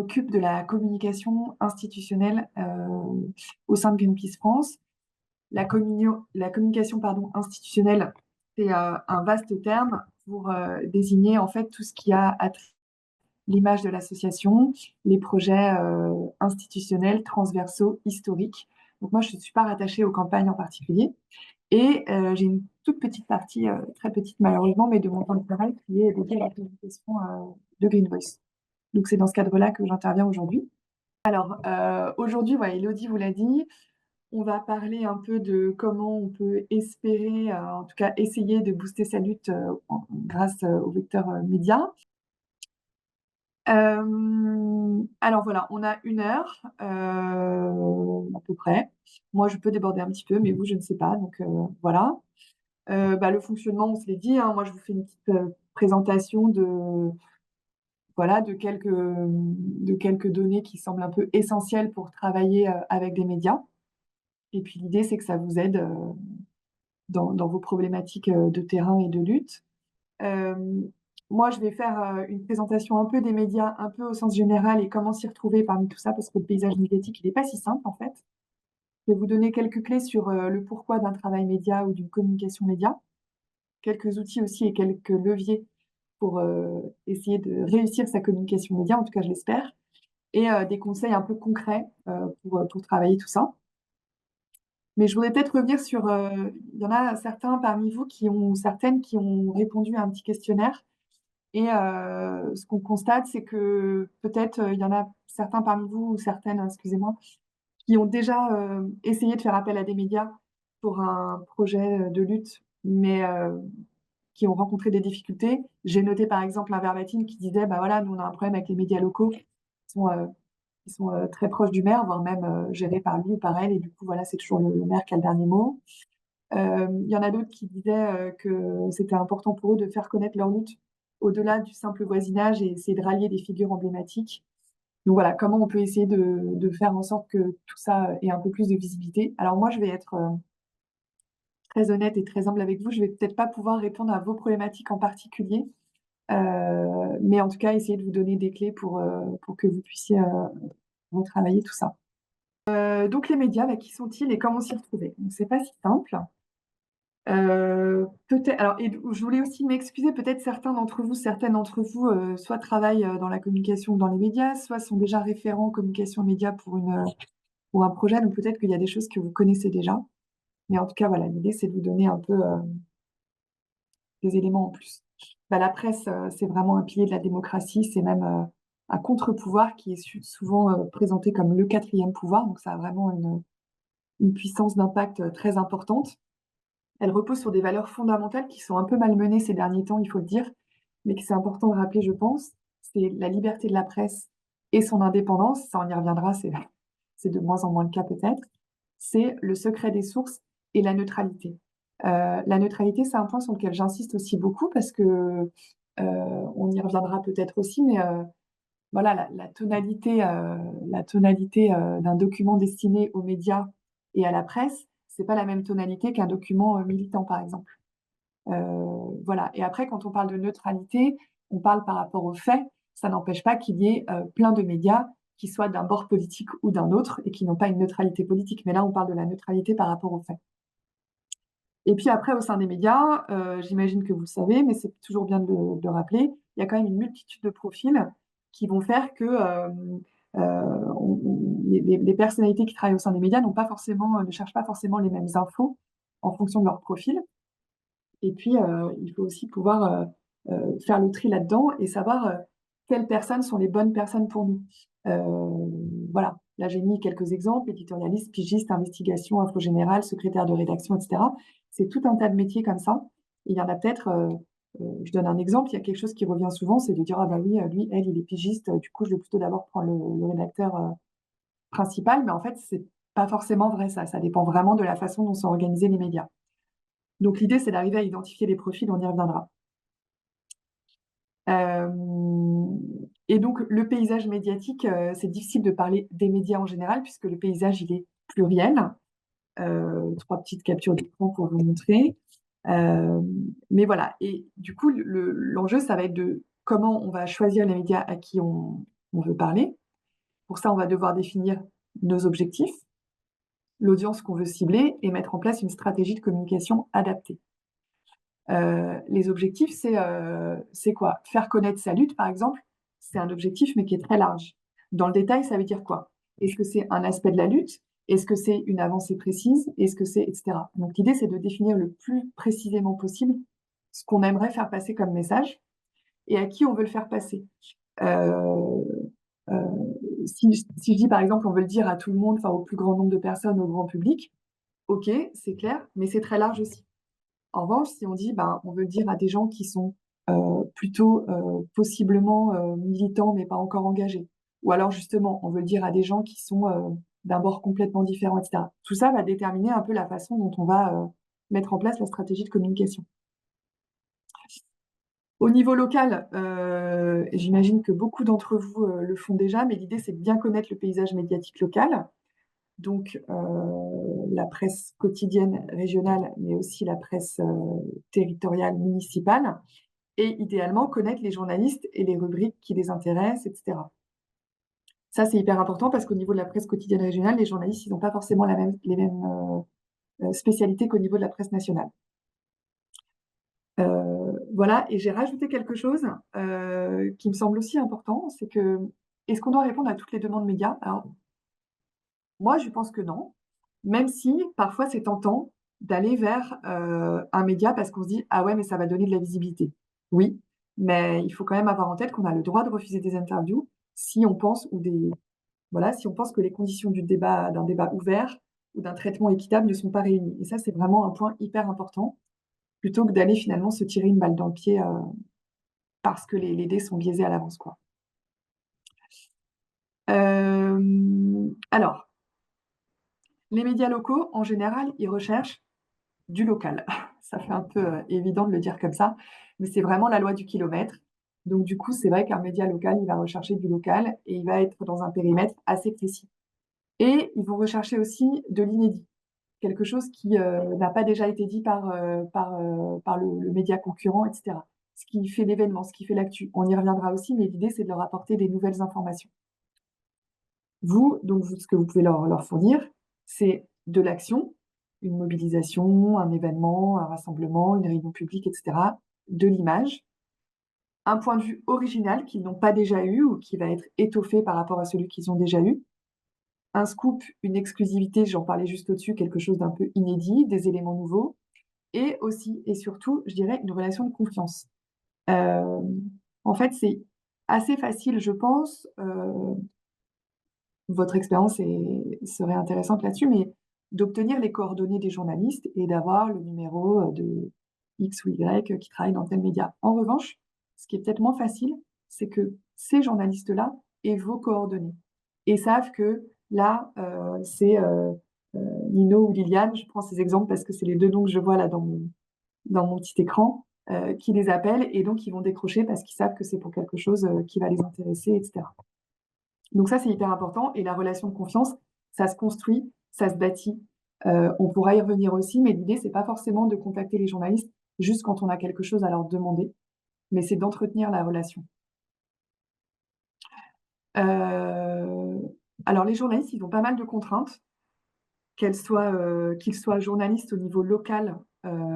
m'occupe de la communication institutionnelle au sein de Greenpeace France. La communication institutionnelle, c'est un vaste terme pour désigner en fait tout ce qui a attrait l'image de l'association, les projets institutionnels, transversaux, historiques. Donc moi, je ne suis pas rattachée aux campagnes en particulier. Et j'ai une toute petite partie, très petite malheureusement, mais de mon temps de travail qui est dédiée à la communication de Green Voice. Donc c'est dans ce cadre-là que j'interviens aujourd'hui. Alors aujourd'hui, voilà, Elodie vous l'a dit, on va parler un peu de comment on peut espérer, en tout cas essayer de booster sa lutte grâce au vecteur média. Alors voilà, on a 1 heure à peu près. Moi, je peux déborder un petit peu, mais vous, je ne sais pas. Donc voilà. Le fonctionnement, on se l'est dit, hein, moi, je vous fais une petite présentation voilà, de quelques données qui semblent un peu essentielles pour travailler avec des médias. Et puis l'idée, c'est que ça vous aide dans vos problématiques de terrain et de lutte. Euh, Moi, je vais faire une présentation un peu des médias, un peu au sens général et comment s'y retrouver parmi tout ça, parce que le paysage médiatique, il n'est pas si simple en fait. Je vais vous donner quelques clés sur le pourquoi d'un travail média ou d'une communication média, quelques outils aussi et quelques leviers pour essayer de réussir sa communication média, en tout cas je l'espère, et des conseils un peu concrets pour travailler tout ça. Mais je voudrais peut-être revenir sur, il y en a certains parmi vous certaines qui ont répondu à un petit questionnaire. Et ce qu'on constate, c'est que peut-être il y en a certains parmi vous, ou certaines, excusez-moi, qui ont déjà essayé de faire appel à des médias pour un projet de lutte, mais qui ont rencontré des difficultés. J'ai noté par exemple un verbatim qui disait, bah voilà, nous on a un problème avec les médias locaux qui sont très proches du maire, voire même gérés par lui ou par elle, et du coup voilà, c'est toujours le maire qui a le dernier mot. Il y en a d'autres qui disaient que c'était important pour eux de faire connaître leur lutte au-delà du simple voisinage et essayer de rallier des figures emblématiques. Donc voilà, comment on peut essayer de faire en sorte que tout ça ait un peu plus de visibilité. Alors moi, je vais être très honnête et très humble avec vous. Je vais peut-être pas pouvoir répondre à vos problématiques en particulier, mais en tout cas, essayer de vous donner des clés pour que vous puissiez retravailler tout ça. Donc les médias, qui sont-ils et comment s'y retrouver? Donc c'est pas si simple. Peut-être alors et je voulais aussi m'excuser, peut-être certaines d'entre vous, soit travaillent, dans la communication ou dans les médias, soit sont déjà référents communication médias pour un projet, donc peut-être qu'il y a des choses que vous connaissez déjà. Mais en tout cas, voilà, l'idée, c'est de vous donner un peu, des éléments en plus. La presse, c'est vraiment un pilier de la démocratie, c'est même, un contre-pouvoir qui est souvent, présenté comme le 4e pouvoir, donc ça a vraiment une puissance d'impact, très importante. Elle repose sur des valeurs fondamentales qui sont un peu malmenées ces derniers temps, il faut le dire, mais que c'est important de rappeler, je pense. C'est la liberté de la presse et son indépendance, ça on y reviendra, c'est de moins en moins le cas peut-être. C'est le secret des sources et la neutralité. La neutralité, c'est un point sur lequel j'insiste aussi beaucoup parce que on y reviendra peut-être aussi, mais voilà, la tonalité d'un document destiné aux médias et à la presse, c'est pas la même tonalité qu'un document militant, par exemple. Voilà. Et après, quand on parle de neutralité, on parle par rapport aux faits. Ça n'empêche pas qu'il y ait plein de médias qui soient d'un bord politique ou d'un autre et qui n'ont pas une neutralité politique. Mais là, on parle de la neutralité par rapport aux faits. Et puis après, au sein des médias, j'imagine que vous le savez, mais c'est toujours bien de le rappeler, il y a quand même une multitude de profils qui vont faire que les personnalités qui travaillent au sein des médias ne cherchent pas forcément les mêmes infos en fonction de leur profil. Et puis, il faut aussi pouvoir faire le tri là-dedans et savoir quelles personnes sont les bonnes personnes pour nous. Voilà, là j'ai mis quelques exemples, éditorialiste, pigiste, investigation, info générale, secrétaire de rédaction, etc. C'est tout un tas de métiers comme ça. Et il y en a peut-être, je donne un exemple, il y a quelque chose qui revient souvent, c'est de dire, ah bah oui, lui, elle, il est pigiste, du coup je vais plutôt d'abord prendre le rédacteur principal, mais en fait, c'est pas forcément vrai ça dépend vraiment de la façon dont sont organisés les médias. Donc l'idée, c'est d'arriver à identifier les profils, on y reviendra. Et donc le paysage médiatique, c'est difficile de parler des médias en général puisque le paysage, il est pluriel. 3 petites captures d'écran pour vous montrer. Mais voilà, et du coup, l'enjeu, ça va être de comment on va choisir les médias à qui on veut parler, Pour ça, on va devoir définir nos objectifs, l'audience qu'on veut cibler et mettre en place une stratégie de communication adaptée. Les objectifs, c'est quoi? Faire connaître sa lutte, par exemple, c'est un objectif, mais qui est très large. Dans le détail, ça veut dire quoi? Est-ce que c'est un aspect de la lutte? Est-ce que c'est une avancée précise? Est-ce que c'est, etc. Donc l'idée, c'est de définir le plus précisément possible ce qu'on aimerait faire passer comme message et à qui on veut le faire passer. Euh, euh, si je dis, par exemple, on veut le dire à tout le monde, enfin au plus grand nombre de personnes, au grand public, ok, c'est clair, mais c'est très large aussi. En revanche, si on dit, ben, on veut le dire à des gens qui sont plutôt possiblement militants mais pas encore engagés, ou alors justement, on veut le dire à des gens qui sont d'un bord complètement différent, etc. Tout ça va déterminer un peu la façon dont on va mettre en place la stratégie de communication. Au niveau local, j'imagine que beaucoup d'entre vous le font déjà, mais l'idée, c'est de bien connaître le paysage médiatique local. Donc, la presse quotidienne régionale, mais aussi la presse territoriale municipale, et idéalement connaître les journalistes et les rubriques qui les intéressent, etc. Ça, c'est hyper important parce qu'au niveau de la presse quotidienne régionale, les journalistes, ils n'ont pas forcément les mêmes spécialités qu'au niveau de la presse nationale. Voilà, et j'ai rajouté quelque chose qui me semble aussi important, c'est que est-ce qu'on doit répondre à toutes les demandes médias? Alors, moi, je pense que non, même si parfois c'est tentant d'aller vers un média parce qu'on se dit ah ouais, mais ça va donner de la visibilité. Oui, mais il faut quand même avoir en tête qu'on a le droit de refuser des interviews si on pense voilà, si on pense que les conditions d'un débat ouvert ou d'un traitement équitable ne sont pas réunies. Et ça, c'est vraiment un point hyper important, plutôt que d'aller finalement se tirer une balle dans le pied parce que les dés sont biaisés à l'avance, quoi. Alors, les médias locaux, en général, ils recherchent du local. Ça fait un peu évident de le dire comme ça, mais c'est vraiment la loi du kilomètre. Donc du coup, c'est vrai qu'un média local, il va rechercher du local et il va être dans un périmètre assez précis. Et ils vont rechercher aussi de l'inédit, quelque chose qui n'a pas déjà été dit par le média concurrent, etc. Ce qui fait l'événement, ce qui fait l'actu. On y reviendra aussi, mais l'idée, c'est de leur apporter des nouvelles informations. Ce que vous pouvez leur fournir, c'est de l'action, une mobilisation, un événement, un rassemblement, une réunion publique, etc., de l'image, un point de vue original qu'ils n'ont pas déjà eu ou qui va être étoffé par rapport à celui qu'ils ont déjà eu, un scoop, une exclusivité, j'en parlais juste au-dessus, quelque chose d'un peu inédit, des éléments nouveaux, et aussi et surtout, je dirais, une relation de confiance. Euh, En fait, c'est assez facile, je pense, votre expérience serait intéressante là-dessus, mais d'obtenir les coordonnées des journalistes et d'avoir le numéro de X ou Y qui travaille dans tel média. En revanche, ce qui est peut-être moins facile, c'est que ces journalistes-là aient vos coordonnées et savent que là, c'est Nino ou Liliane, je prends ces exemples parce que c'est les deux noms que je vois là dans mon petit écran, qui les appellent et donc ils vont décrocher parce qu'ils savent que c'est pour quelque chose qui va les intéresser, etc. Donc ça, c'est hyper important. Et la relation de confiance, ça se construit, ça se bâtit. On pourra y revenir aussi, mais l'idée, c'est pas forcément de contacter les journalistes juste quand on a quelque chose à leur demander, mais c'est d'entretenir la relation. Euh, alors, les journalistes, ils ont pas mal de contraintes, qu'ils soient journalistes au niveau local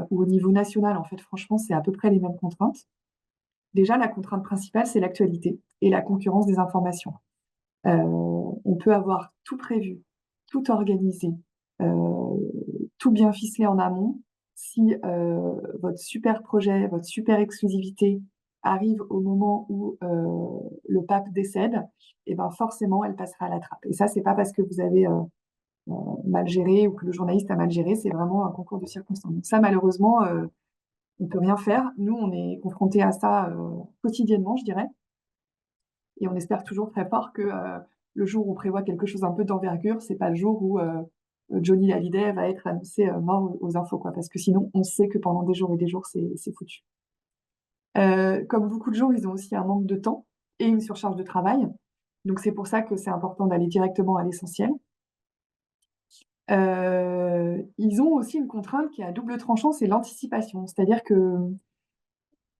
ou au niveau national. En fait, franchement, c'est à peu près les mêmes contraintes. Déjà, la contrainte principale, c'est l'actualité et la concurrence des informations. On peut avoir tout prévu, tout organisé, euh, tout bien ficelé en amont. Si votre super projet, votre super exclusivité arrive au moment où le pape décède, et ben forcément, elle passera à la trappe. Et ça, c'est pas parce que vous avez mal géré ou que le journaliste a mal géré, c'est vraiment un concours de circonstances. Donc ça, malheureusement, on peut rien faire. Nous, on est confrontés à ça quotidiennement, je dirais. Et on espère toujours très fort que le jour où on prévoit quelque chose un peu d'envergure, c'est pas le jour où Johnny Hallyday va être annoncé mort aux infos, quoi. Parce que sinon, on sait que pendant des jours et des jours, c'est foutu. Comme beaucoup de gens, ils ont aussi un manque de temps et une surcharge de travail. Donc c'est pour ça que c'est important d'aller directement à l'essentiel. Ils ont aussi une contrainte qui est à double tranchant, c'est l'anticipation. C'est-à-dire que,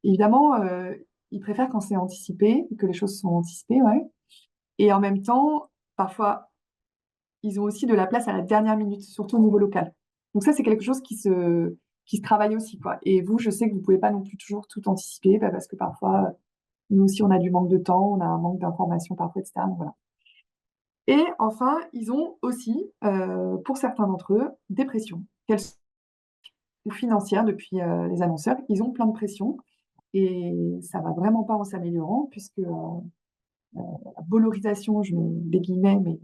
évidemment, ils préfèrent quand c'est anticipé, que les choses sont anticipées, ouais. Et en même temps, parfois, ils ont aussi de la place à la dernière minute, surtout au niveau local. Donc ça, c'est quelque chose qui se travaille aussi, quoi. Et vous, je sais que vous pouvez pas non plus toujours tout anticiper, parce que parfois, nous aussi, on a du manque de temps, on a un manque d'informations parfois, etc. Donc voilà. Et enfin, ils ont aussi, pour certains d'entre eux, des pressions, qu'elles soient financières depuis les annonceurs. Ils ont plein de pressions et ça va vraiment pas en s'améliorant puisque la valorisation, je mets des guillemets, mais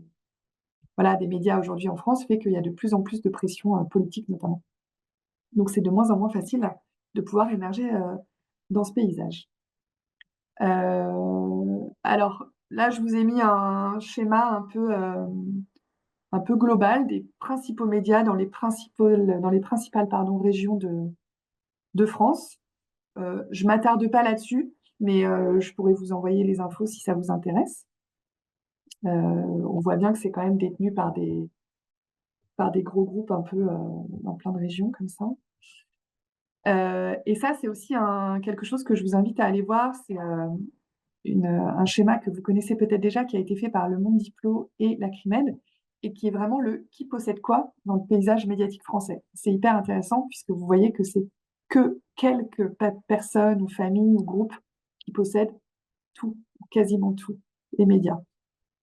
voilà, des médias aujourd'hui en France fait qu'il y a de plus en plus de pression politique notamment. Donc c'est de moins en moins facile de pouvoir émerger dans ce paysage. Alors là, je vous ai mis un schéma un peu global des principaux médias dans les principales régions de France. Je m'attarde pas là-dessus, mais je pourrais vous envoyer les infos si ça vous intéresse. On voit bien que c'est quand même détenu par des gros groupes un peu dans plein de régions comme ça. Et ça, c'est aussi quelque chose que je vous invite à aller voir. C'est un schéma que vous connaissez peut-être déjà, qui a été fait par Le Monde Diplo et la Crimed, et qui est vraiment le qui possède quoi dans le paysage médiatique français. C'est hyper intéressant puisque vous voyez que c'est que quelques personnes ou familles ou groupes qui possèdent tout, quasiment tout, les médias.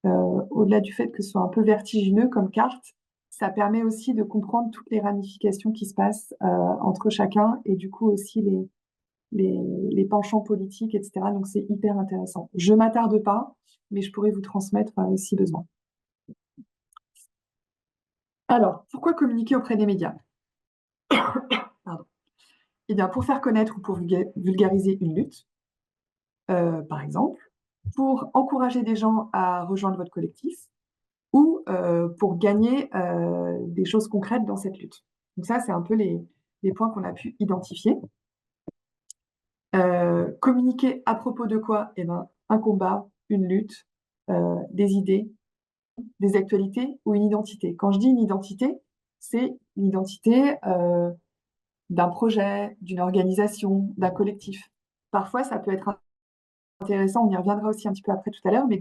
Au-delà du fait que ce soit un peu vertigineux comme carte, ça permet aussi de comprendre toutes les ramifications qui se passent entre chacun et du coup aussi les penchants politiques, etc. Donc c'est hyper intéressant. Je m'attarde pas, mais je pourrais vous transmettre si besoin. Alors, pourquoi communiquer auprès des médias? Pardon. Eh bien, pour faire connaître ou pour vulgariser une lutte, par exemple, pour encourager des gens à rejoindre votre collectif, ou pour gagner des choses concrètes dans cette lutte. Donc ça, c'est un peu les points qu'on a pu identifier. Communiquer à propos de quoi? Eh ben, un combat, une lutte, des idées, des actualités ou une identité. Quand je dis une identité, c'est une identité d'un projet, d'une organisation, d'un collectif. Parfois, ça peut être intéressant, on y reviendra aussi un petit peu après tout à l'heure, mais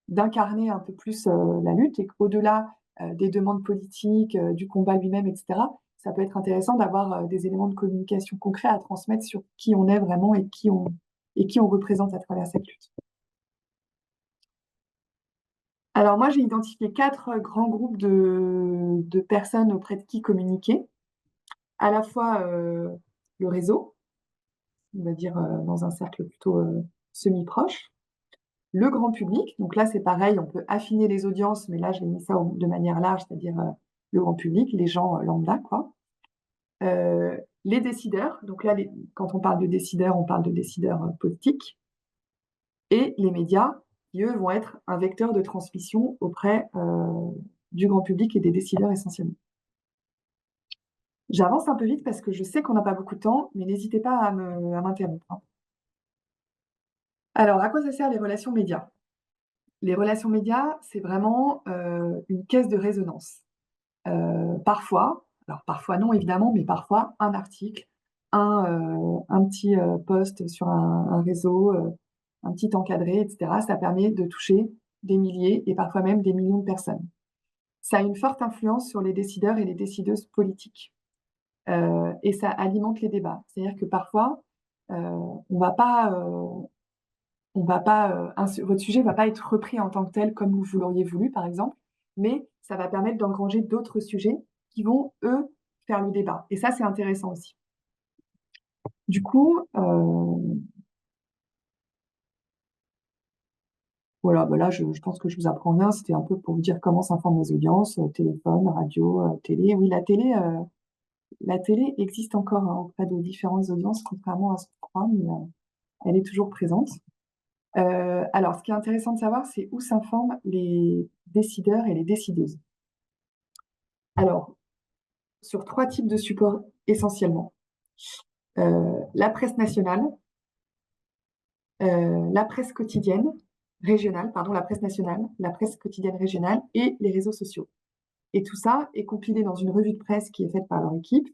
d'incarner un peu plus la lutte et qu'au-delà des demandes politiques, du combat lui-même, etc., ça peut être intéressant d'avoir des éléments de communication concrets à transmettre sur qui on est vraiment et qui on représente à travers cette lutte. Alors moi, j'ai identifié 4 grands groupes de personnes auprès de qui communiquer. À la fois le réseau, on va dire dans un cercle plutôt semi-proche. Le grand public, donc là c'est pareil, on peut affiner les audiences, mais là j'ai mis ça de manière large, c'est-à-dire le grand public, les gens lambda, quoi. Les décideurs, donc là quand on parle de décideurs, on parle de décideurs politiques, et les médias, qui eux vont être un vecteur de transmission auprès du grand public et des décideurs essentiellement. J'avance un peu vite parce que je sais qu'on n'a pas beaucoup de temps, mais n'hésitez pas à m'interrompre. Alors, à quoi ça sert les relations médias? Les relations médias, c'est vraiment une caisse de résonance. Parfois, alors parfois non évidemment, mais parfois un article, un petit post sur un réseau, un petit encadré, etc. Ça permet de toucher des milliers et parfois même des millions de personnes. Ça a une forte influence sur les décideurs et les décideuses politiques. Et ça alimente les débats. C'est-à-dire que parfois, on va pas, votre sujet ne va pas être repris en tant que tel comme vous l'auriez voulu, par exemple, mais ça va permettre d'engranger d'autres sujets qui vont, eux, faire le débat. Et ça, c'est intéressant aussi. Du coup, voilà, bah là, je pense que je vous apprends rien. C'était un peu pour vous dire comment s'informent les audiences, téléphone, radio, télé. Oui, la télé existe encore hein, auprès de différentes audiences, contrairement à ce qu'on croit, mais elle est toujours présente. Alors, ce qui est intéressant de savoir, c'est où s'informent les décideurs et les décideuses. Alors, sur 3 types de supports essentiellement. La presse nationale, la presse quotidienne régionale, pardon, la presse nationale, la presse quotidienne régionale et les réseaux sociaux. Et tout ça est compilé dans une revue de presse qui est faite par leur équipe,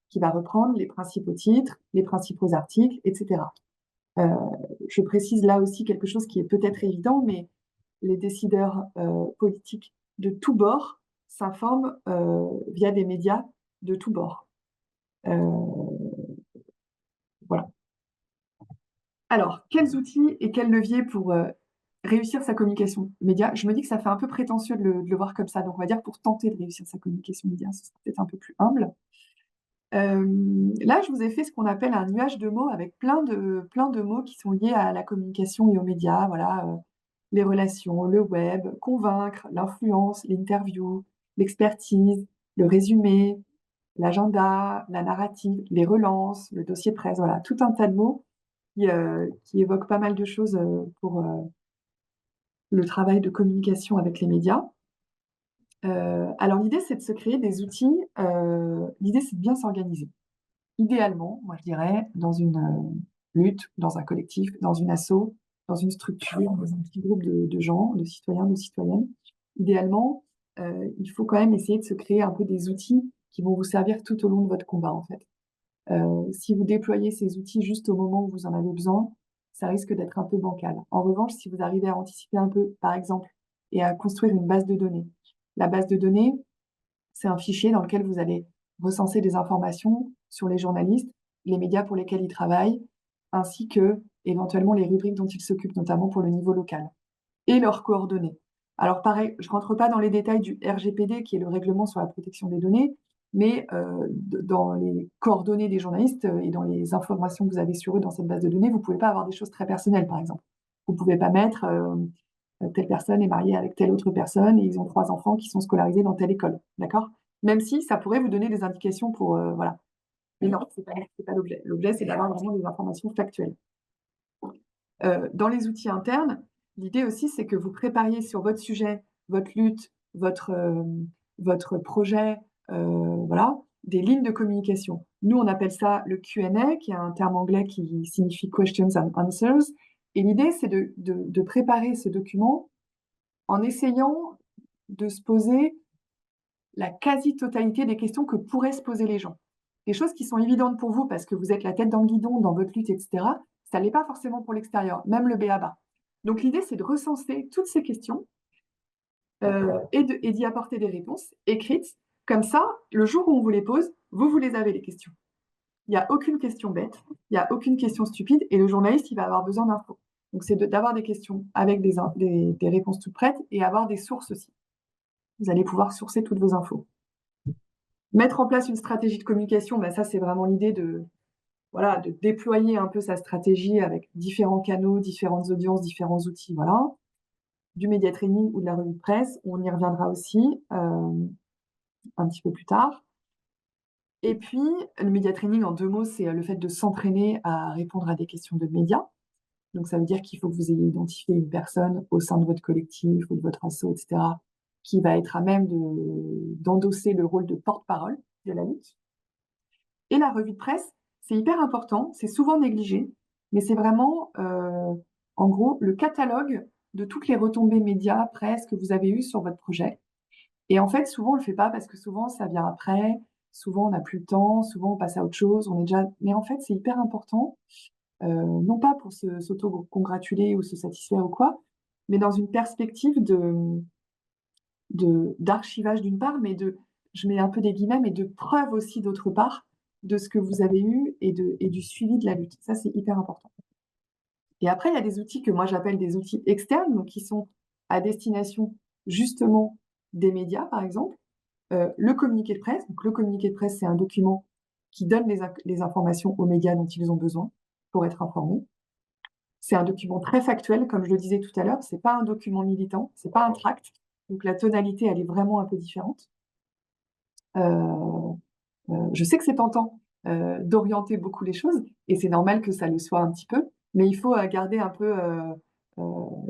qui va reprendre les principaux titres, les principaux articles, etc. Je précise là aussi quelque chose qui est peut-être évident, mais les décideurs politiques de tous bords s'informent via des médias de tous bords. Voilà. Alors, quels outils et quels leviers pour réussir sa communication média? Je me dis que ça fait un peu prétentieux de le voir comme ça. Donc, on va dire pour tenter de réussir sa communication média, ce sera peut-être un peu plus humble. Là, je vous ai fait ce qu'on appelle un nuage de mots avec plein de mots qui sont liés à la communication et aux médias. Voilà, les relations, le web, convaincre, l'influence, l'interview, l'expertise, le résumé, l'agenda, la narrative, les relances, le dossier presse. Voilà, tout un tas de mots qui évoquent pas mal de choses pour le travail de communication avec les médias. Alors, l'idée, c'est de se créer des outils. L'idée, c'est de bien s'organiser. Idéalement, moi je dirais, dans une lutte, dans un collectif, dans une asso, dans une structure, dans un petit groupe de gens, de citoyens, de citoyennes. Idéalement, il faut quand même essayer de se créer un peu des outils qui vont vous servir tout au long de votre combat, en fait. Si vous déployez ces outils juste au moment où vous en avez besoin, ça risque d'être un peu bancal. En revanche, si vous arrivez à anticiper un peu, par exemple, et à construire une base de données. La base de données, c'est un fichier dans lequel vous allez recenser des informations sur les journalistes, les médias pour lesquels ils travaillent, ainsi que éventuellement les rubriques dont ils s'occupent, notamment pour le niveau local, et leurs coordonnées. Alors pareil, je ne rentre pas dans les détails du RGPD, qui est le règlement sur la protection des données, mais dans les coordonnées des journalistes et dans les informations que vous avez sur eux dans cette base de données, vous ne pouvez pas avoir des choses très personnelles, par exemple. Vous ne pouvez pas mettre telle personne est mariée avec telle autre personne et ils ont 3 enfants qui sont scolarisés dans telle école, d'accord? Même si ça pourrait vous donner des indications pour, voilà. Mais non, c'est pas l'objet. L'objet, c'est d'avoir vraiment des informations factuelles. Dans les outils internes, l'idée aussi, c'est que vous prépariez sur votre sujet, votre lutte, votre projet, voilà, des lignes de communication. Nous, on appelle ça le Q&A, qui est un terme anglais qui signifie Questions and Answers. Et l'idée, c'est de préparer ce document en essayant de se poser la quasi-totalité des questions que pourraient se poser les gens. Des choses qui sont évidentes pour vous parce que vous êtes la tête dans le guidon, dans votre lutte, etc., ça ne l'est pas forcément pour l'extérieur, même le b.a.-ba. Donc l'idée, c'est de recenser toutes ces questions et d'y apporter des réponses écrites. Comme ça, le jour où on vous les pose, vous les avez, les questions. Il n'y a aucune question bête, il n'y a aucune question stupide, et le journaliste, il va avoir besoin d'infos. Donc c'est d'avoir des questions avec des réponses toutes prêtes et avoir des sources aussi. Vous allez pouvoir sourcer toutes vos infos. Mettre en place une stratégie de communication, ben ça, c'est vraiment l'idée de déployer un peu sa stratégie avec différents canaux, différentes audiences, différents outils, voilà. Du média training ou de la revue de presse, on y reviendra aussi un petit peu plus tard. Et puis, le média training, en 2 mots, c'est le fait de s'entraîner à répondre à des questions de médias. Donc, ça veut dire qu'il faut que vous ayez identifié une personne au sein de votre collectif ou de votre asso, etc., qui va être à même d'endosser le rôle de porte-parole de la lutte. Et la revue de presse, c'est hyper important, c'est souvent négligé, mais c'est vraiment, en gros, le catalogue de toutes les retombées médias, presse que vous avez eues sur votre projet. Et en fait, souvent, on ne le fait pas parce que souvent, ça vient après, souvent, on n'a plus le temps, souvent, on passe à autre chose, on est déjà... Mais en fait, c'est hyper important, non pas pour s'auto-congratuler ou se satisfaire ou quoi, mais dans une perspective d'archivage d'une part, mais je mets un peu des guillemets, mais de preuve aussi d'autre part de ce que vous avez eu et du suivi de la lutte. Ça, c'est hyper important. Et après, il y a des outils que moi j'appelle des outils externes, donc qui sont à destination justement des médias, par exemple. Le communiqué de presse. Donc, le communiqué de presse, c'est un document qui donne les informations aux médias dont ils ont besoin pour être informés. C'est un document très factuel, comme je le disais tout à l'heure. C'est pas un document militant, c'est pas un tract. Donc la tonalité, elle est vraiment un peu différente. Je sais que c'est tentant d'orienter beaucoup les choses, et c'est normal que ça le soit un petit peu, mais il faut garder un peu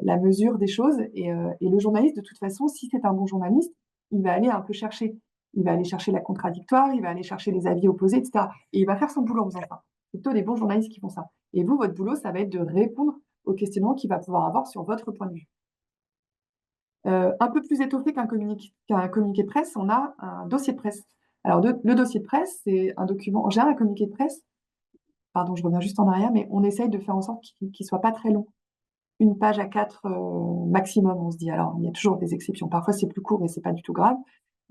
la mesure des choses. Et le journaliste, de toute façon, si c'est un bon journaliste, il va aller un peu chercher. Il va aller chercher la contradictoire, il va aller chercher les avis opposés, etc. Et il va faire son boulot en faisant ça. C'est plutôt des bons journalistes qui font ça. Et vous, votre boulot, ça va être de répondre aux questionnements qu'il va pouvoir avoir sur votre point de vue. Un peu plus étoffé qu'un communiqué de presse, on a un dossier de presse. Alors, le dossier de presse, c'est un document. En général, un communiqué de presse, pardon, je reviens juste en arrière, mais on essaye de faire en sorte qu'il ne soit pas très long. une page à 4 maximum, on se dit. Alors, il y a toujours des exceptions. Parfois, c'est plus court et c'est pas du tout grave.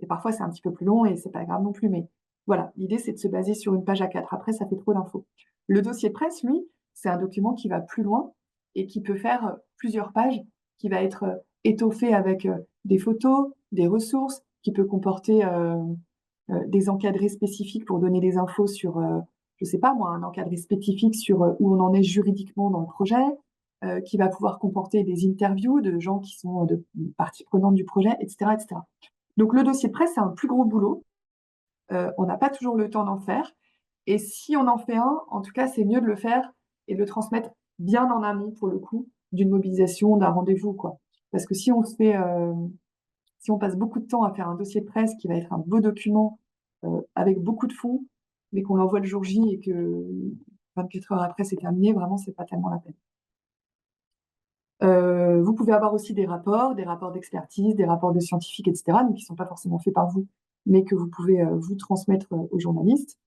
Et parfois, c'est un petit peu plus long et c'est pas grave non plus. Mais voilà, l'idée, c'est de se baser sur une page à 4. Après, ça fait trop d'infos. Le dossier de presse, lui, c'est un document qui va plus loin et qui peut faire plusieurs pages, qui va être étoffé avec des photos, des ressources, qui peut comporter des encadrés spécifiques pour donner des infos sur, je sais pas moi, un encadré spécifique sur où on en est juridiquement dans le projet, qui va pouvoir comporter des interviews de gens qui sont de parties prenantes du projet, etc., etc. Donc le dossier de presse, c'est un plus gros boulot. On n'a pas toujours le temps d'en faire. Et si on en fait un, en tout cas, c'est mieux de le faire et de le transmettre bien en amont, pour le coup, d'une mobilisation, d'un rendez-vous, quoi. Parce que si on passe beaucoup de temps à faire un dossier de presse qui va être un beau document avec beaucoup de fonds, mais qu'on l'envoie le jour J et que 24 heures après c'est terminé, vraiment, c'est pas tellement la peine. Vous pouvez avoir aussi des rapports d'expertise, des rapports de scientifiques, etc., donc qui ne sont pas forcément faits par vous, mais que vous pouvez vous transmettre aux journalistes.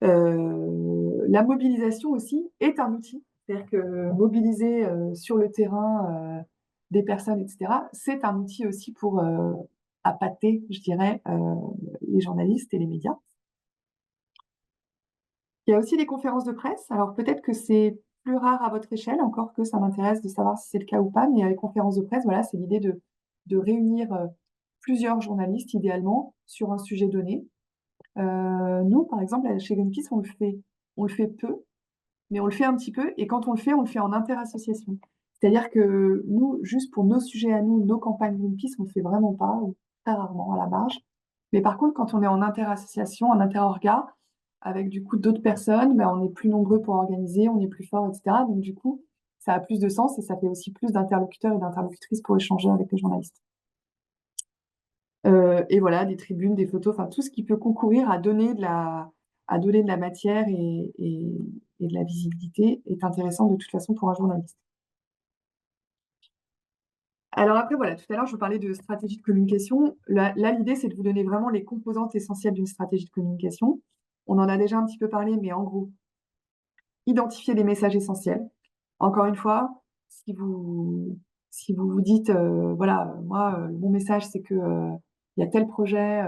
La mobilisation aussi est un outil, c'est-à-dire que mobiliser sur le terrain des personnes, etc., c'est un outil aussi pour appâter, je dirais, les journalistes et les médias. Il y a aussi des conférences de presse. Alors peut-être que c'est plus rare à votre échelle, encore que ça m'intéresse de savoir si c'est le cas ou pas, mais les conférences de presse, voilà, c'est l'idée de réunir plusieurs journalistes, idéalement, sur un sujet donné. Nous, par exemple, chez Greenpeace, on le fait peu, mais on le fait un petit peu, et quand on le fait en interassociation. C'est-à-dire que nous, juste pour nos sujets à nous, nos campagnes Greenpeace, on le fait vraiment pas, ou très rarement à la marge. Mais par contre, quand on est en interassociation, en interorga, avec du coup d'autres personnes, ben, on est plus nombreux pour organiser, on est plus fort, etc. Donc du coup, ça a plus de sens et ça fait aussi plus d'interlocuteurs et d'interlocutrices pour échanger avec les journalistes. Et voilà, des tribunes, des photos, enfin tout ce qui peut concourir à donner de la matière et de la visibilité est intéressant de toute façon pour un journaliste. Alors après, voilà, tout à l'heure, je vous parlais de stratégie de communication. Là, l'idée, c'est de vous donner vraiment les composantes essentielles d'une stratégie de communication. On en a déjà un petit peu parlé, mais en gros, identifier des messages essentiels. Encore une fois, si vous vous dites, voilà, moi, mon message, c'est que il y a tel projet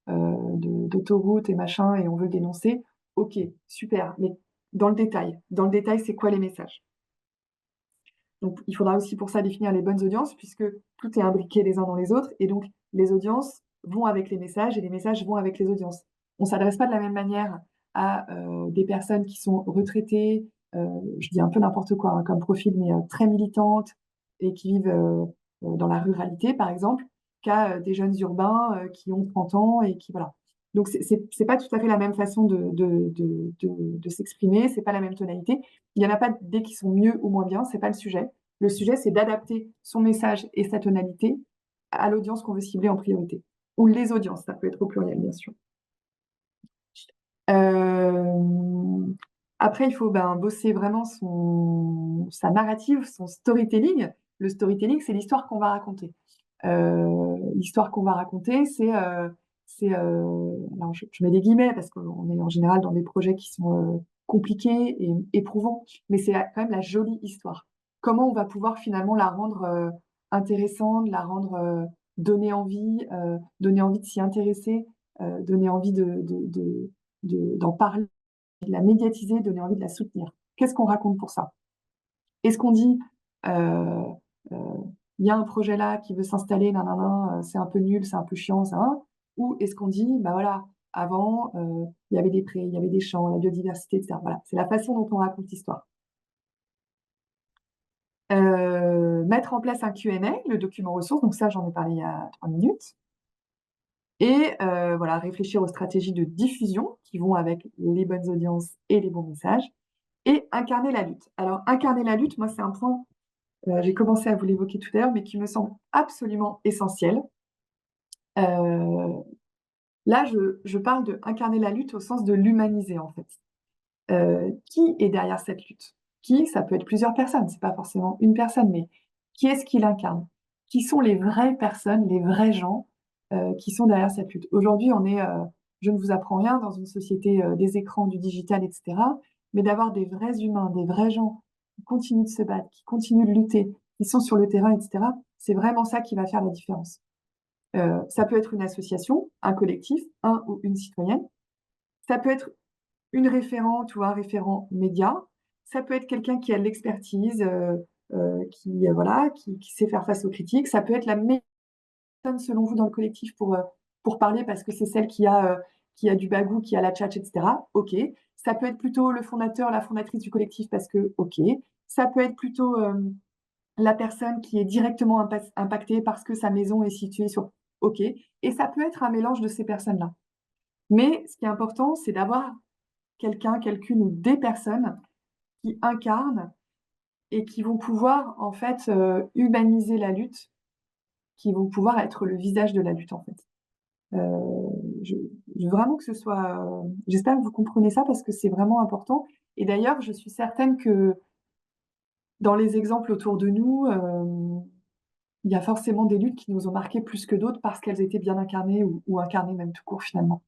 d'autoroute et machin, et on veut le dénoncer. Ok, super, mais dans le détail, c'est quoi les messages? Donc, il faudra aussi pour ça définir les bonnes audiences, puisque tout est imbriqué les uns dans les autres, et donc les audiences vont avec les messages, et les messages vont avec les audiences. On ne s'adresse pas de la même manière à des personnes qui sont retraitées, je dis un peu n'importe quoi hein, comme profil, mais très militantes, et qui vivent dans la ruralité, par exemple, qu'à des jeunes urbains qui ont 30 ans, et qui, voilà. Donc, c'est pas tout à fait la même façon de s'exprimer, c'est pas la même tonalité. Il n'y en a pas d'idées qui sont mieux ou moins bien, c'est pas le sujet. Le sujet, c'est d'adapter son message et sa tonalité à l'audience qu'on veut cibler en priorité. Ou les audiences, ça peut être au pluriel, bien sûr. Euh, Après, il faut bosser vraiment sa narrative, son storytelling. Le storytelling, c'est l'histoire qu'on va raconter. L'histoire qu'on va raconter, alors je mets des guillemets parce qu'on est en général dans des projets qui sont compliqués et éprouvants, mais c'est quand même la jolie histoire. Comment on va pouvoir finalement la rendre intéressante, la rendre donner envie de s'y intéresser, donner envie d'en parler, de la médiatiser, donner envie de la soutenir. Qu'est-ce qu'on raconte pour ça? Est-ce qu'on dit euh, euh, il y a un projet là qui veut s'installer, nanana, c'est un peu nul, c'est un peu chiant, ça, hein. Ou est-ce qu'on dit, bah voilà, avant, il y avait des prés, il y avait des champs, la biodiversité, etc. Voilà, c'est la façon dont on raconte l'histoire. Mettre en place un Q&A, le document ressources, donc ça, j'en ai parlé il y a 3 minutes. Et voilà, réfléchir aux stratégies de diffusion qui vont avec les bonnes audiences et les bons messages. Et incarner la lutte. Alors, incarner la lutte, moi, c'est un point, j'ai commencé à vous l'évoquer tout à l'heure, mais qui me semble absolument essentiel. Là, je parle de incarner la lutte au sens de l'humaniser, en fait. Qui est derrière cette lutte? Qui? Ça peut être plusieurs personnes, c'est pas forcément une personne, mais qui est-ce qui l'incarne? Qui sont les vraies personnes, les vrais gens qui sont derrière cette lutte? Aujourd'hui, on est, je ne vous apprends rien, dans une société des écrans, du digital, etc., mais d'avoir des vrais humains, des vrais gens qui continuent de se battre, qui continuent de lutter, qui sont sur le terrain, etc., c'est vraiment ça qui va faire la différence. Ça peut être une association, un collectif, un ou une citoyenne. Ça peut être une référente ou un référent média. Ça peut être quelqu'un qui a de l'expertise, voilà, qui sait faire face aux critiques. Ça peut être la meilleure personne selon vous dans le collectif pour parler parce que c'est celle qui a du bagou, qui a la tchatche, etc. OK. Ça peut être plutôt le fondateur, la fondatrice du collectif parce que OK. Ça peut être plutôt la personne qui est directement impactée parce que sa maison est située sur OK. Et ça peut être un mélange de ces personnes-là. Mais ce qui est important, c'est d'avoir quelqu'un, quelqu'une ou des personnes qui incarnent et qui vont pouvoir en fait humaniser la lutte, qui vont pouvoir être le visage de la lutte en fait. Je, je veux vraiment que ce soit. J'espère que vous comprenez ça parce que c'est vraiment important. Et d'ailleurs, je suis certaine que dans les exemples autour de nous, il y a forcément des luttes qui nous ont marquées plus que d'autres parce qu'elles étaient bien incarnées ou incarnées même tout court finalement.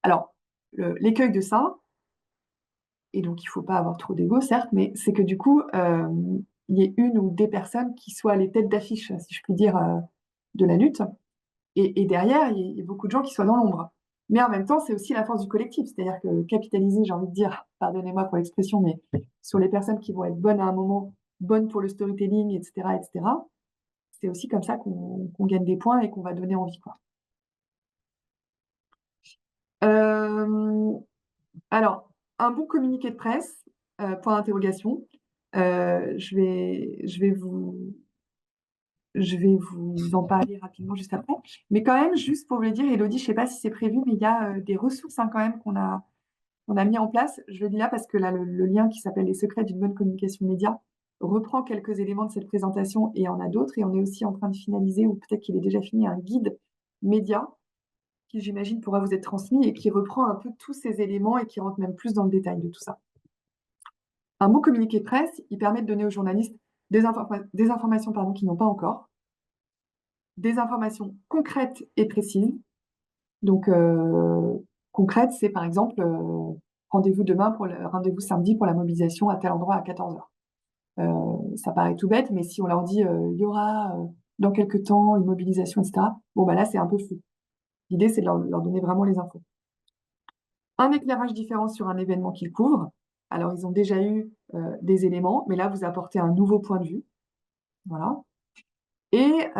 Alors, l'écueil de ça, et donc il ne faut pas avoir trop d'ego, certes, mais c'est que du coup, il y ait une ou des personnes qui soient les têtes d'affiche, si je puis dire, de la lutte. Et derrière, il y a beaucoup de gens qui soient dans l'ombre. Mais en même temps, c'est aussi la force du collectif. C'est-à-dire que capitaliser, j'ai envie de dire, pardonnez-moi pour l'expression, mais sur les personnes qui vont être bonnes à un moment, bonnes pour le storytelling, etc., etc., c'est aussi comme ça qu'on gagne des points et qu'on va donner envie, quoi. Euh, alors, un bon communiqué de presse, point d'interrogation. Je vais vous en parler rapidement juste après. Mais quand même, juste pour vous le dire, Élodie, je ne sais pas si c'est prévu, mais il y a des ressources quand même qu'on a mis en place. Je le dis là parce que là, le lien qui s'appelle Les secrets d'une bonne communication média reprend quelques éléments de cette présentation et en a d'autres. Et on est aussi en train de finaliser, ou peut-être qu'il est déjà fini, un guide média qui, j'imagine, pourra vous être transmis et qui reprend un peu tous ces éléments et qui rentre même plus dans le détail de tout ça. Un bon communiqué de presse, il permet de donner aux journalistes des informations qu'ils n'ont pas encore, des informations concrètes et précises. Donc, concrètes, c'est par exemple rendez-vous rendez-vous samedi pour la mobilisation à tel endroit à 14 heures. Ça paraît tout bête, mais si on leur dit il y aura dans quelques temps une mobilisation, etc., bon, bah là, c'est un peu flou. L'idée, c'est de leur donner vraiment les infos. Un éclairage différent sur un événement qu'ils couvrent. Alors, ils ont déjà eu des éléments, mais là, vous apportez un nouveau point de vue. Voilà. Et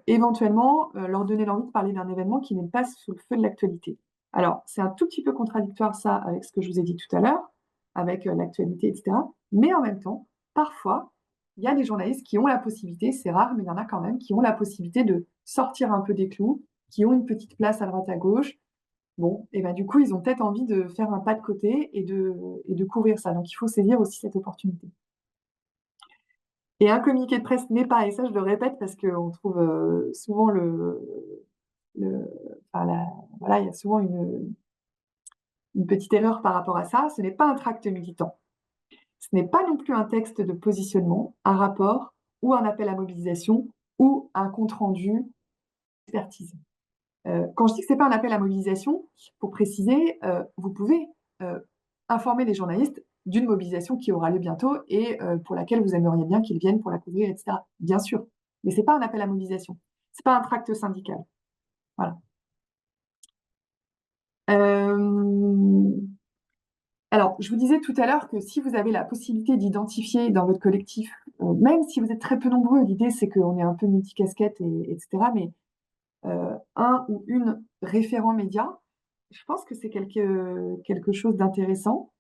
éventuellement, leur donner l'envie de parler d'un événement qui n'est pas sous le feu de l'actualité. Alors, c'est un tout petit peu contradictoire, ça, avec ce que je vous ai dit tout à l'heure, avec l'actualité, etc. Mais en même temps, parfois, il y a des journalistes qui ont la possibilité, c'est rare, mais il y en a quand même, qui ont la possibilité de sortir un peu des clous, qui ont une petite place à droite à gauche. Bon, et ben du coup, ils ont peut-être envie de faire un pas de côté et de couvrir ça. Donc, il faut saisir aussi cette opportunité. Et un communiqué de presse n'est pas, et ça je le répète parce qu'on trouve souvent enfin, voilà, il y a souvent une petite erreur par rapport à ça. Ce n'est pas un tract militant. Ce n'est pas non plus un texte de positionnement, un rapport ou un appel à mobilisation ou un compte-rendu d'expertise. Quand je dis que ce n'est pas un appel à mobilisation, pour préciser, vous pouvez informer les journalistes d'une mobilisation qui aura lieu bientôt et pour laquelle vous aimeriez bien qu'ils viennent pour la couvrir, etc. Bien sûr, mais ce n'est pas un appel à mobilisation. Ce n'est pas un tract syndical. Voilà. Alors, je vous disais tout à l'heure que si vous avez la possibilité d'identifier dans votre collectif, même si vous êtes très peu nombreux, l'idée c'est qu'on est un peu multicasquette, etc., mais un ou une référent média, je pense que c'est quelque chose d'intéressant.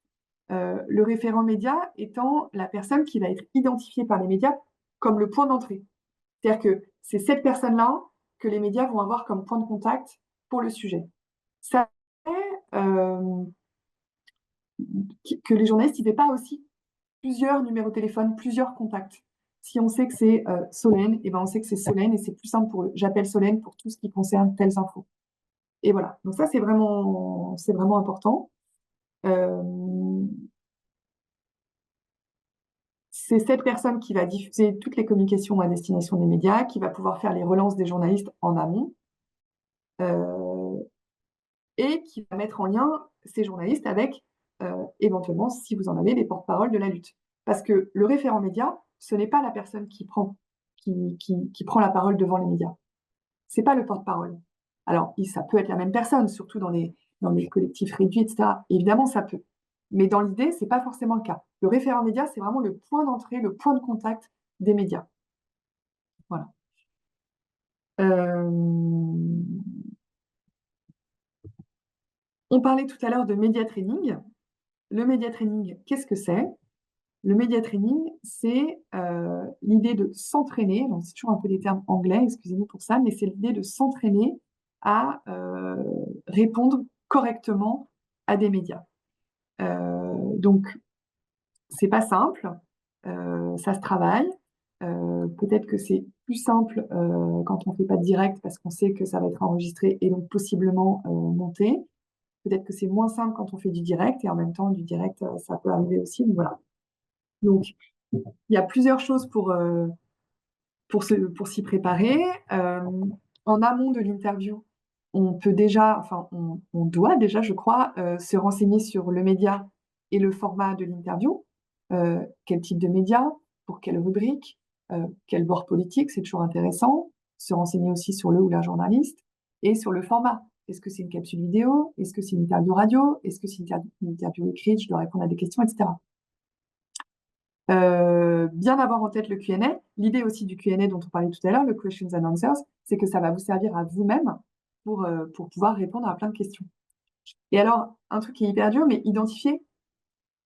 Le référent média étant la personne qui va être identifiée par les médias comme le point d'entrée. C'est-à-dire que c'est cette personne-là que les médias vont avoir comme point de contact pour le sujet. Ça fait que les journalistes n'aient pas aussi plusieurs numéros de téléphone, plusieurs contacts. Si on sait que c'est Solène, et ben on sait que c'est Solène et c'est plus simple pour eux. J'appelle Solène pour tout ce qui concerne telles infos. Et voilà. Donc ça, c'est vraiment important. C'est cette personne qui va diffuser toutes les communications à destination des médias, qui va pouvoir faire les relances des journalistes en amont, et qui va mettre en lien ces journalistes avec, éventuellement, si vous en avez, les porte-paroles de la lutte. Parce que le référent média, ce n'est pas la personne qui prend la parole devant les médias. C'est pas le porte-parole. Alors, ça peut être la même personne, surtout dans les collectifs réduits, etc. Évidemment, ça peut. Mais dans l'idée, c'est pas forcément le cas. Le référent média, c'est vraiment le point d'entrée, le point de contact des médias. Voilà. On parlait tout à l'heure de média training. Le média training, qu'est-ce que c'est? Le média training, c'est l'idée de s'entraîner. Donc, c'est toujours un peu des termes anglais, excusez-moi pour ça, mais c'est l'idée de s'entraîner à répondre correctement à des médias. Donc, c'est pas simple, ça se travaille. Peut-être que c'est plus simple quand on fait pas de direct parce qu'on sait que ça va être enregistré et donc possiblement monté. Peut-être que c'est moins simple quand on fait du direct et en même temps du direct ça peut arriver aussi. Donc voilà. Donc il y a plusieurs choses pour s'y préparer. En amont de l'interview, on peut déjà, enfin on doit déjà, je crois, se renseigner sur le média et le format de l'interview. Quel type de média, pour quelle rubrique, quel bord politique, c'est toujours intéressant. Se renseigner aussi sur le ou la journaliste et sur le format. Est-ce que c'est une capsule vidéo? Est-ce que c'est une interview radio? Est-ce que c'est une interview écrite? Je dois répondre à des questions, etc. Bien avoir en tête le Q&A. L'idée aussi du Q&A dont on parlait tout à l'heure, le Questions and Answers, c'est que ça va vous servir à vous-même pour pouvoir répondre à plein de questions. Et alors, un truc qui est hyper dur, mais identifier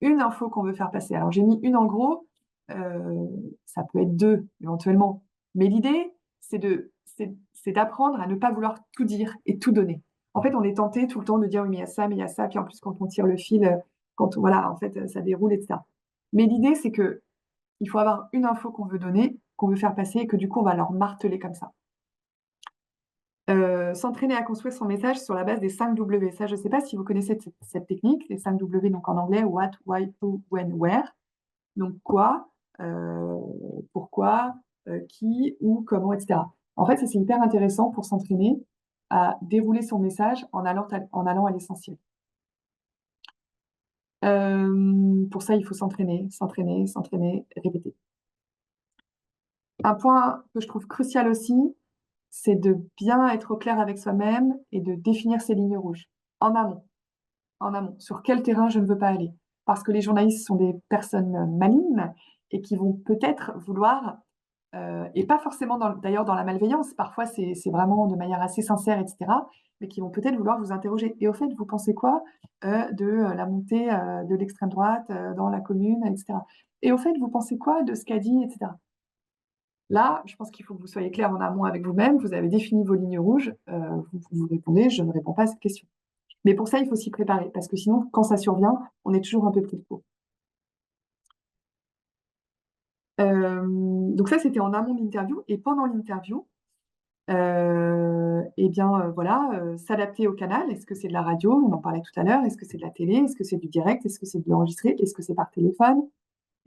une info qu'on veut faire passer. Alors, j'ai mis une en gros, ça peut être deux éventuellement. Mais l'idée, c'est d'apprendre à ne pas vouloir tout dire et tout donner. En fait, on est tenté tout le temps de dire oui, mais il y a ça, mais il y a ça. Puis en plus, quand on tire le fil, voilà, en fait, ça déroule, etc. Mais l'idée, c'est que il faut avoir une info qu'on veut donner, qu'on veut faire passer et que du coup, on va leur marteler comme ça. S'entraîner à construire son message sur la base des 5 W. Ça, je ne sais pas si vous connaissez cette technique, les 5 W, donc en anglais, what, why, who, when, where. Donc quoi, pourquoi, qui, où, comment, etc. En fait, ça, c'est hyper intéressant pour s'entraîner à dérouler son message en allant à l'essentiel. Pour ça, il faut s'entraîner, s'entraîner, s'entraîner, répéter. Un point que je trouve crucial aussi, c'est de bien être au clair avec soi-même et de définir ses lignes rouges en amont. En amont, sur quel terrain je ne veux pas aller. Parce que les journalistes sont des personnes malignes et qui vont peut-être vouloir, et pas forcément d'ailleurs dans la malveillance, parfois c'est vraiment de manière assez sincère, etc., mais qui vont peut-être vouloir vous interroger. Et au fait, vous pensez quoi de la montée de l'extrême droite dans la commune, etc. Et au fait, vous pensez quoi de ce qu'a dit, etc. Là, je pense qu'il faut que vous soyez clair en amont avec vous-même. Vous avez défini vos lignes rouges. Vous répondez, je ne réponds pas à cette question. Mais pour ça, il faut s'y préparer parce que sinon, quand ça survient, on est toujours un peu pris de court. Donc ça, c'était en amont de l'interview. Et pendant l'interview, eh bien, voilà, s'adapter au canal. Est-ce que c'est de la radio? On en parlait tout à l'heure. Est-ce que c'est de la télé? Est-ce que c'est du direct? Est-ce que c'est de l'enregistré? Est-ce que c'est par téléphone?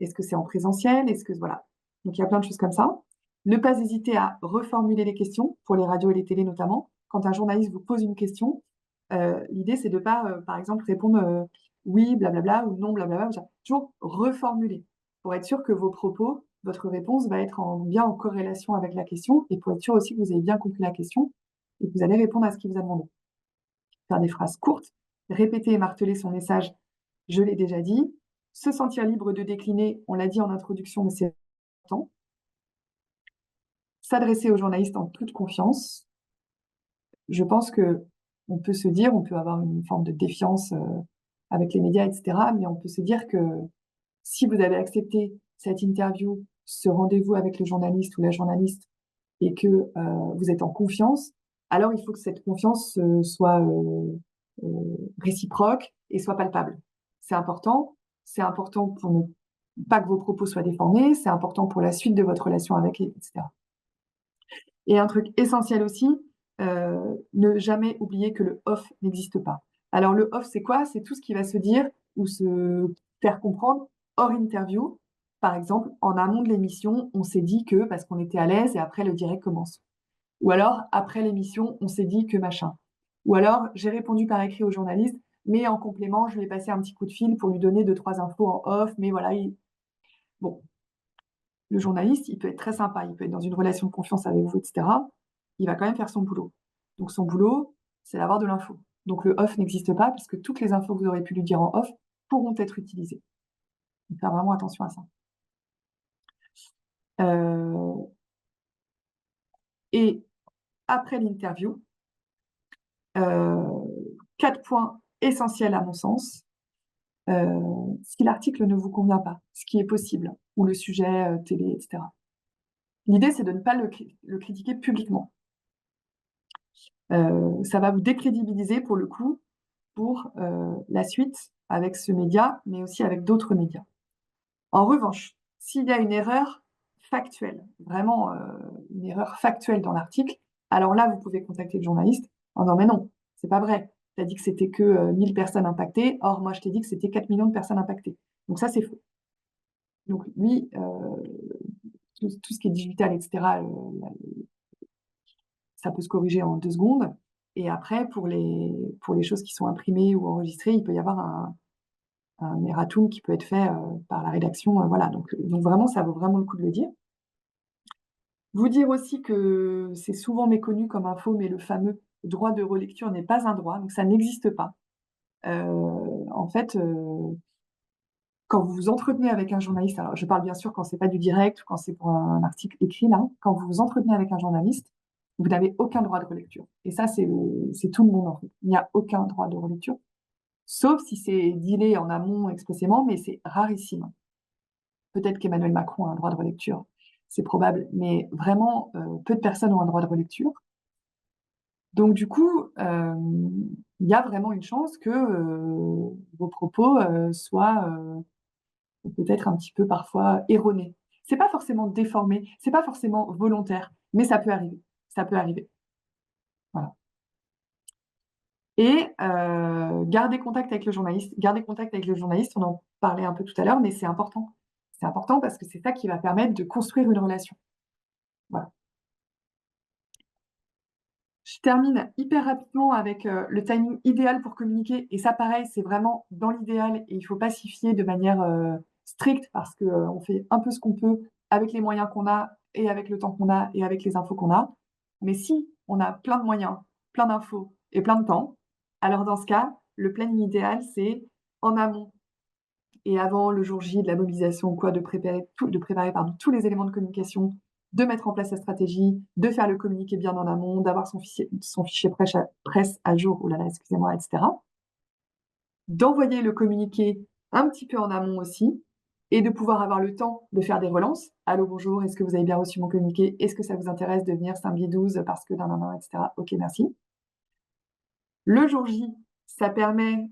Est-ce que c'est en présentiel? Est-ce que voilà. Donc il y a plein de choses comme ça. Ne pas hésiter à reformuler les questions pour les radios et les télés notamment. Quand un journaliste vous pose une question, l'idée c'est de pas, par exemple, répondre oui, blablabla ou non, blablabla. Toujours reformuler pour être sûr que vos propos, votre réponse va être bien en corrélation avec la question et pour être sûr aussi que vous avez bien compris la question et que vous allez répondre à ce qui vous a demandé. Faire des phrases courtes, répéter et marteler son message, je l'ai déjà dit. Se sentir libre de décliner, on l'a dit en introduction, mais c'est important. S'adresser aux journalistes en toute confiance. Je pense que on peut se dire, on peut avoir une forme de défiance avec les médias, etc. Mais on peut se dire que si vous avez accepté cette interview, ce rendez-vous avec le journaliste ou la journaliste, et que vous êtes en confiance, alors il faut que cette confiance soit réciproque et soit palpable. C'est important. C'est important pour ne pas que vos propos soient déformés. C'est important pour la suite de votre relation avec, etc. Et un truc essentiel aussi, ne jamais oublier que le off n'existe pas. Alors le off, c'est quoi? C'est tout ce qui va se dire ou se faire comprendre hors interview. Par exemple, en amont de l'émission, on s'est dit que parce qu'on était à l'aise et après le direct commence. Ou alors, après l'émission, on s'est dit que machin. Ou alors, j'ai répondu par écrit au journaliste, mais en complément, je lui ai passé un petit coup de fil pour lui donner 2, 3 infos en off, mais voilà, Bon, le journaliste, il peut être très sympa, il peut être dans une relation de confiance avec vous, etc. Il va quand même faire son boulot. Donc son boulot, c'est d'avoir de l'info. Donc le off n'existe pas puisque toutes les infos que vous aurez pu lui dire en off pourront être utilisées. Donc faire vraiment attention à ça. Et après l'interview, 4 points essentiels à mon sens. Si l'article ne vous convient pas, ce qui est possible, ou le sujet télé, etc. L'idée, c'est de ne pas le critiquer publiquement. Ça va vous décrédibiliser pour le coup, pour la suite avec ce média, mais aussi avec d'autres médias. En revanche, s'il y a une erreur factuelle, vraiment une erreur factuelle dans l'article, alors là, vous pouvez contacter le journaliste en disant, mais non, c'est pas vrai. Tu as dit que c'était que 1000 personnes impactées. Or, moi, je t'ai dit que c'était 4 millions de personnes impactées. Donc ça, c'est faux. Donc lui, tout ce qui est digital, etc., ça peut se corriger en 2 secondes. Et après, pour les choses qui sont imprimées ou enregistrées, il peut y avoir un erratum qui peut être fait par la rédaction. Voilà. Donc vraiment, ça vaut vraiment le coup de le dire. Vous dire aussi que c'est souvent méconnu comme info, mais le fameux droit de relecture n'est pas un droit, donc ça n'existe pas. En fait, quand vous vous entretenez avec un journaliste, alors je parle bien sûr quand c'est pas du direct ou quand c'est pour un article écrit là, quand vous vous entretenez avec un journaliste, vous n'avez aucun droit de relecture. Et ça, c'est tout le monde en fait. Il n'y a aucun droit de relecture, sauf si c'est dealé en amont expressément, mais c'est rarissime. Peut-être qu'Emmanuel Macron a un droit de relecture, c'est probable, mais vraiment, peu de personnes ont un droit de relecture. Donc du coup, il y a vraiment une chance que vos propos soient peut-être un petit peu parfois erronés. C'est pas forcément déformé, c'est pas forcément volontaire, mais ça peut arriver. Ça peut arriver. Voilà. Et garder contact avec le journaliste. Garder contact avec le journaliste, on en parlait un peu tout à l'heure, mais c'est important. C'est important parce que c'est ça qui va permettre de construire une relation. Voilà. Je termine hyper rapidement avec le timing idéal pour communiquer. Et ça, pareil, c'est vraiment dans l'idéal et il ne faut pas s'y fier de manière stricte parce qu'on fait un peu ce qu'on peut avec les moyens qu'on a et avec le temps qu'on a et avec les infos qu'on a. Mais si on a plein de moyens, plein d'infos et plein de temps, alors dans ce cas, le planning idéal, c'est en amont et avant le jour J de la mobilisation ou quoi, de préparer tous les éléments de communication, de mettre en place la stratégie, de faire le communiqué bien en amont, d'avoir son fichier presse à jour, oh là là, excusez-moi, etc. D'envoyer le communiqué un petit peu en amont aussi, et de pouvoir avoir le temps de faire des relances. Allô, bonjour, est-ce que vous avez bien reçu mon communiqué? Est-ce que ça vous intéresse de venir samedi 12 parce que nan, etc. Ok, merci. Le jour J, ça permet,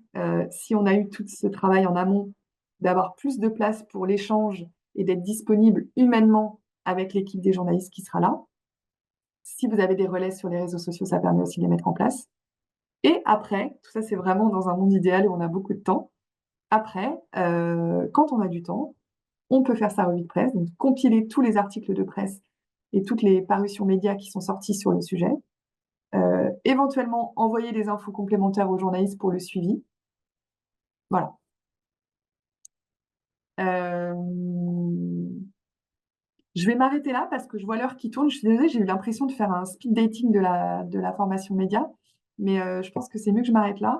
si on a eu tout ce travail en amont, d'avoir plus de place pour l'échange et d'être disponible humainement avec l'équipe des journalistes qui sera là. Si vous avez des relais sur les réseaux sociaux, ça permet aussi de les mettre en place. Et après, tout ça, c'est vraiment dans un monde idéal où on a beaucoup de temps. Après, quand on a du temps, on peut faire sa revue de presse, donc compiler tous les articles de presse et toutes les parutions médias qui sont sortis sur le sujet. Éventuellement, envoyer des infos complémentaires aux journalistes pour le suivi. Voilà. Je vais m'arrêter là parce que je vois l'heure qui tourne. Je suis désolée, j'ai eu l'impression de faire un speed dating de la formation média, mais je pense que c'est mieux que je m'arrête là.